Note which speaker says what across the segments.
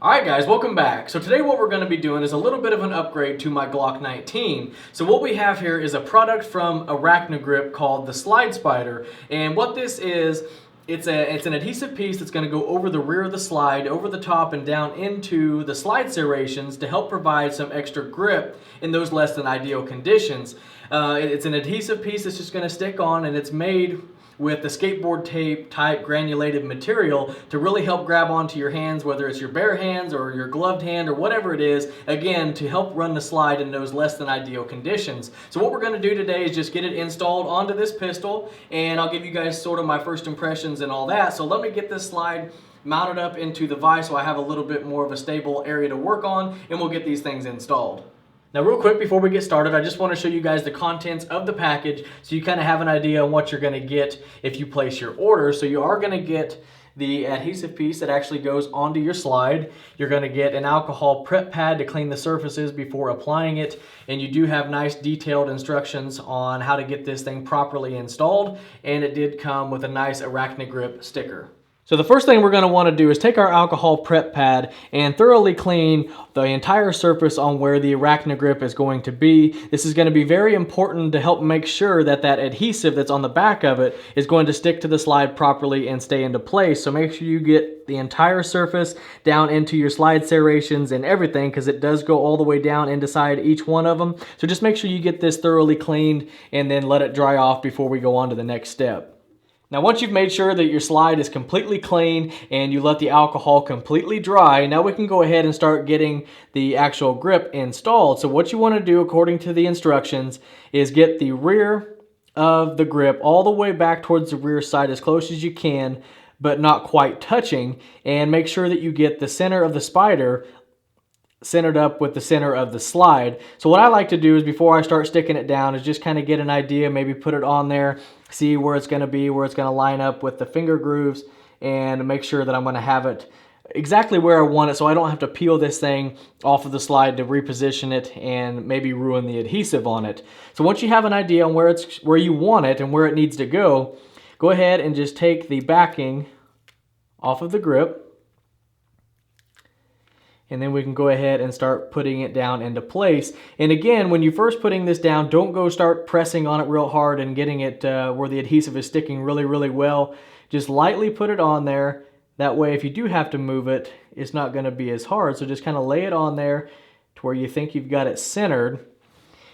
Speaker 1: Alright guys, welcome back. So today what we're going to be doing is a little bit of an upgrade to my Glock 19. So what we have here is a product from ArachniGRIP called the Slide Spider. And what this is, it's an adhesive piece that's going to go over the rear of the slide, over the top and down into the slide serrations to help provide some extra grip in those less than ideal conditions. It's an adhesive piece that's just going to stick on, and it's made with the skateboard tape type granulated material to really help grab onto your hands, whether it's your bare hands or your gloved hand or whatever it is, again, to help run the slide in those less than ideal conditions. So what we're going to do today is just get it installed onto this pistol, and I'll give you guys sort of my first impressions and all that. So let me get this slide mounted up into the vise so I have a little bit more of a stable area to work on, and we'll get these things installed. Now real quick before we get started, I just want to show you guys the contents of the package so you kind of have an idea on what you're going to get if you place your order. So you are going to get the adhesive piece that actually goes onto your slide. You're going to get an alcohol prep pad to clean the surfaces before applying it, and you do have nice detailed instructions on how to get this thing properly installed, and it did come with a nice ArachniGRIP sticker. So the first thing we're going to want to do is take our alcohol prep pad and thoroughly clean the entire surface on where the ArachniGRIP is going to be. This is going to be very important to help make sure that that adhesive that's on the back of it is going to stick to the slide properly and stay into place. So make sure you get the entire surface down into your slide serrations and everything, because it does go all the way down inside each one of them. So just make sure you get this thoroughly cleaned and then let it dry off before we go on to the next step. Now once you've made sure that your slide is completely clean and you let the alcohol completely dry, now we can go ahead and start getting the actual grip installed. So what you want to do according to the instructions is get the rear of the grip all the way back towards the rear side as close as you can, but not quite touching, and make sure that you get the center of the spider centered up with the center of the slide. So what I like to do is before I start sticking it down is just kind of get an idea, maybe put it on there, see where it's going to be, where it's going to line up with the finger grooves, and make sure that I'm going to have it exactly where I want it so I don't have to peel this thing off of the slide to reposition it and maybe ruin the adhesive on it. So once you have an idea on where you want it and where it needs to go ahead and just take the backing off of the grip, and then we can go ahead and start putting it down into place. And again, when you're first putting this down, don't go start pressing on it real hard and getting it where the adhesive is sticking really, really well. Just lightly put it on there. That way, if you do have to move it, it's not going to be as hard. So just kind of lay it on there to where you think you've got it centered.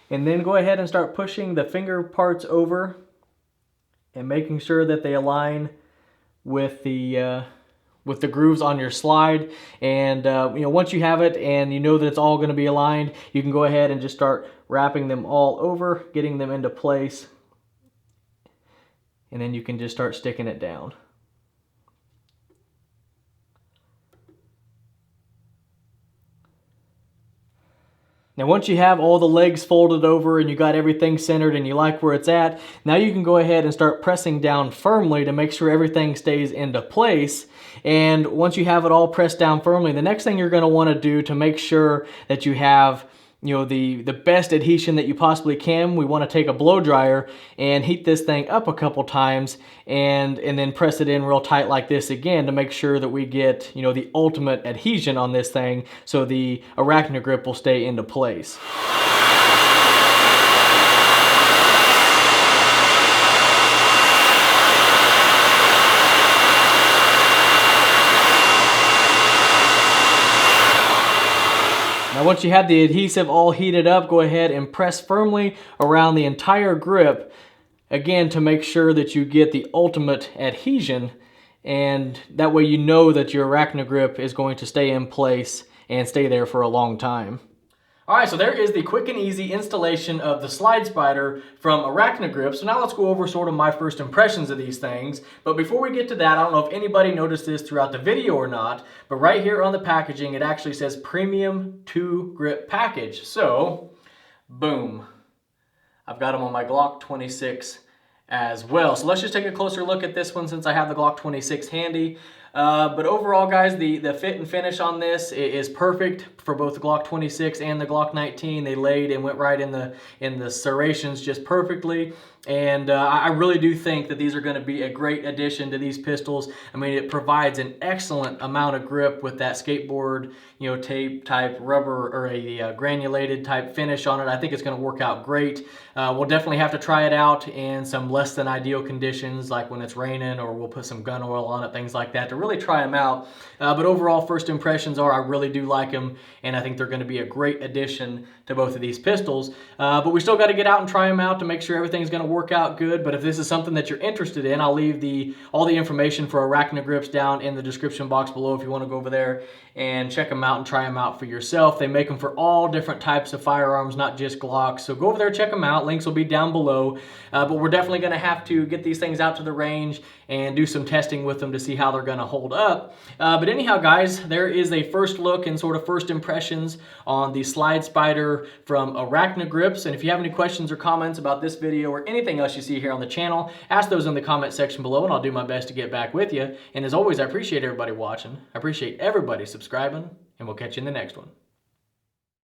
Speaker 1: And then go ahead and start pushing the finger parts over and making sure that they align with the grooves on your slide. And once you have it and you know that it's all going to be aligned, you can go ahead and just start wrapping them all over, getting them into place, and then you can just start sticking it down. Now once you have all the legs folded over and you got everything centered and you like where it's at, now you can go ahead and start pressing down firmly to make sure everything stays into place. And once you have it all pressed down firmly, the next thing you're going to want to do to make sure that you have the best adhesion that you possibly can, we want to take a blow dryer and heat this thing up a couple times and then press it in real tight like this again to make sure that we get the ultimate adhesion on this thing so the ArachniGRIP will stay into place. Now once you have the adhesive all heated up, go ahead and press firmly around the entire grip, again to make sure that you get the ultimate adhesion, and that way you know that your ArachniGRIP is going to stay in place and stay there for a long time. Alright, so there is the quick and easy installation of the Slide Spider from ArachniGRIP. So now let's go over sort of my first impressions of these things. But before we get to that, I don't know if anybody noticed this throughout the video or not, but right here on the packaging it actually says Premium 2 Grip Package. So, boom. I've got them on my Glock 26 as well. So let's just take a closer look at this one since I have the Glock 26 handy. But overall, guys, the fit and finish on this is perfect for both the Glock 26 and the Glock 19. They laid and went right in the serrations just perfectly. And I really do think that these are going to be a great addition to these pistols. I mean, it provides an excellent amount of grip with that skateboard, tape type rubber or a granulated type finish on it. I think it's going to work out great. We'll definitely have to try it out in some less than ideal conditions, like when it's raining, or we'll put some gun oil on it, things like that, to really try them out. But overall, first impressions are I really do like them, and I think they're going to be a great addition to both of these pistols. But we still got to get out and try them out to make sure everything's going to work out good. But if this is something that you're interested in, I'll leave all the information for ArachniGRIPs down in the description box below if you want to go over there and check them out and try them out for yourself. They make them for all different types of firearms, not just Glocks. So go over there, check them out. Links will be down below. But we're definitely going to have to get these things out to the range and do some testing with them to see how they're going to hold up. But anyhow, guys, there is a first look and sort of first impressions on the Slide Spider from ArachniGRIPs. And if you have any questions or comments about this video or anything else you see here on the channel, ask those in the comment section below, and I'll do my best to get back with you. And as always, I appreciate everybody watching. I appreciate everybody subscribing, and we'll catch you in the next one.